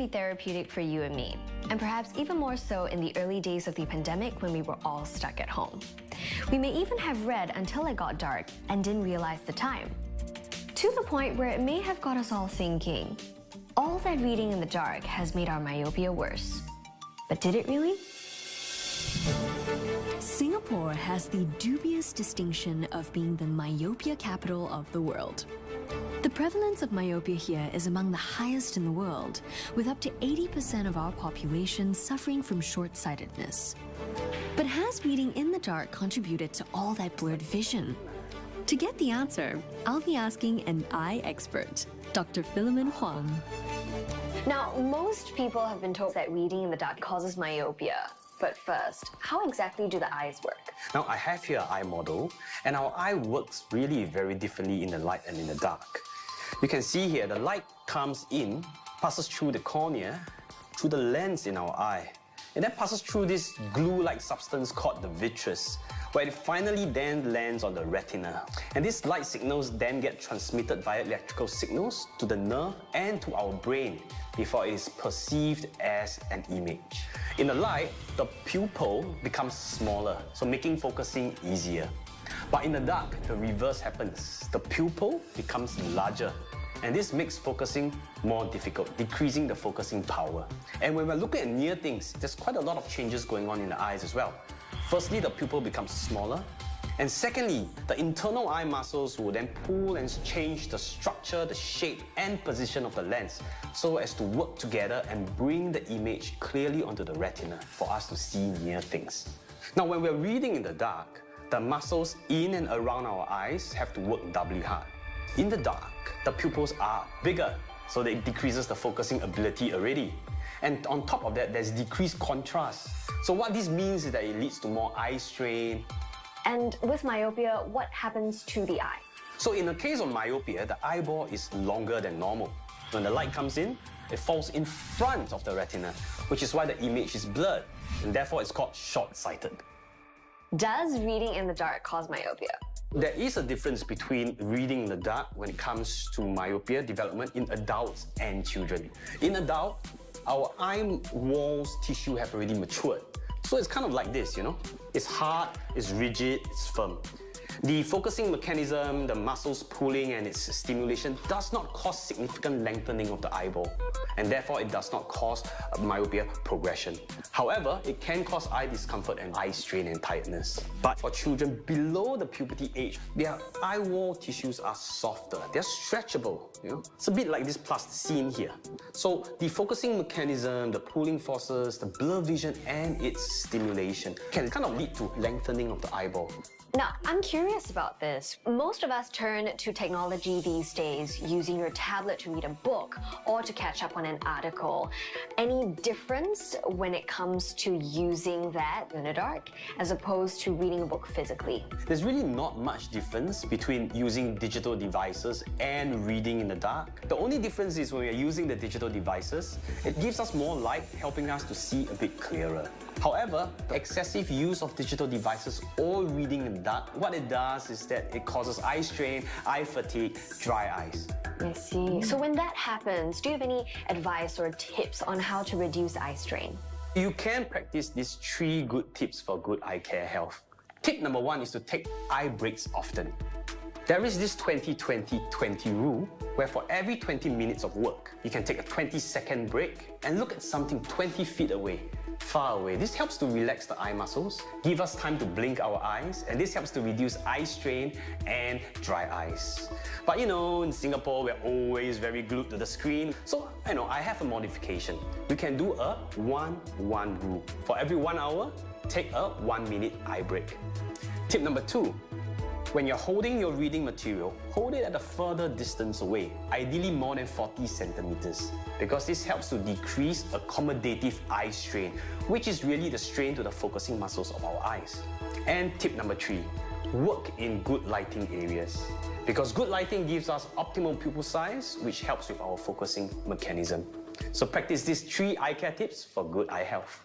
be therapeutic for you and me, and perhaps even more so in the early days of the pandemic when we were all stuck at home. We may even have read until it got dark and didn't realize the time. To the point where it may have got us all thinking, all that reading in the dark has made our myopia worse. But did it really? Singapore has the dubious distinction of being the myopia capital of the world. The prevalence of myopia here is among the highest in the world, with up to 80% of our population suffering from short-sightedness. But has reading in the dark contributed to all that blurred vision? To get the answer, I'll be asking an eye expert, Dr. Philemon Huang. Now, most people have been told that reading in the dark causes myopia. But first, how exactly do the eyes work? Now, I have here an eye model, and our eye works really very differently in the light and in the dark. You can see here, the light comes in, passes through the cornea, through the lens in our eye, and then passes through this glue-like substance called the vitreous, where it finally then lands on the retina. And these light signals then get transmitted via electrical signals to the nerve and to our brain before it is perceived as an image. In the light, the pupil becomes smaller, so making focusing easier. But in the dark, the reverse happens. The pupil becomes larger, and this makes focusing more difficult, decreasing the focusing power. And when we're looking at near things, there's quite a lot of changes going on in the eyes as well. Firstly, the pupil becomes smaller. And secondly, the internal eye muscles will then pull and change the structure, the shape and position of the lens so as to work together and bring the image clearly onto the retina for us to see near things. Now, when we're reading in the dark, the muscles in and around our eyes have to work doubly hard. In the dark, the pupils are bigger, so that it decreases the focusing ability already. And on top of that, there's decreased contrast. So what this means is that it leads to more eye strain. And with myopia, what happens to the eye? So in the case of myopia, the eyeball is longer than normal. When the light comes in, it falls in front of the retina, which is why the image is blurred, and therefore it's called short-sighted. Does reading in the dark cause myopia? There is a difference between reading in the dark when it comes to myopia development in adults and children. In adult, our eye walls tissue have already matured. So it's kind of like this, you know? It's hard, it's rigid, it's firm. The focusing mechanism, the muscles pulling and its stimulation does not cause significant lengthening of the eyeball, and therefore it does not cause myopia progression. However, it can cause eye discomfort and eye strain and tiredness. But for children below the puberty age, their eye wall tissues are softer, they're stretchable. You know? It's a bit like this plasticine here. So the focusing mechanism, the pulling forces, the blur vision and its stimulation can kind of lead to lengthening of the eyeball. Now, I'm curious about this. Most of us turn to technology these days, using your tablet to read a book or to catch up on an article. Any difference when it comes to using that in the dark as opposed to reading a book physically? There's really not much difference between using digital devices and reading in the dark. The only difference is when we're using the digital devices, it gives us more light, helping us to see a bit clearer. However, the excessive use of digital devices or reading in the dark, what it does is that it causes eye strain, eye fatigue, dry eyes. I see. So when that happens, do you have any advice or tips on how to reduce eye strain? You can practice these 3 good tips for good eye care health. Tip number 1 is to take eye breaks often. There is this 20-20-20 rule where for every 20 minutes of work, you can take a 20-second break and look at something 20 feet away, far away. This helps to relax the eye muscles, give us time to blink our eyes, and this helps to reduce eye strain and dry eyes. But you know, in Singapore, we're always very glued to the screen. So, I have a modification. We can do a 1-1 rule. For every 1 hour, take a 1-minute eye break. Tip number 2. When you're holding your reading material, hold it at a further distance away, ideally more than 40 centimeters, because this helps to decrease accommodative eye strain, which is really the strain to the focusing muscles of our eyes. And tip number 3, work in good lighting areas, because good lighting gives us optimal pupil size, which helps with our focusing mechanism. So practice these 3 eye care tips for good eye health.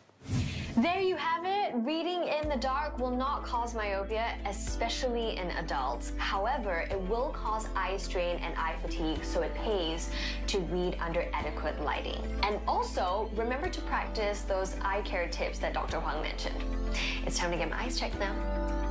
There you have it. Reading in the dark will not cause myopia, especially in adults. However, it will cause eye strain and eye fatigue, so it pays to read under adequate lighting. And also, remember to practice those eye care tips that Dr. Huang mentioned. It's time to get my eyes checked now.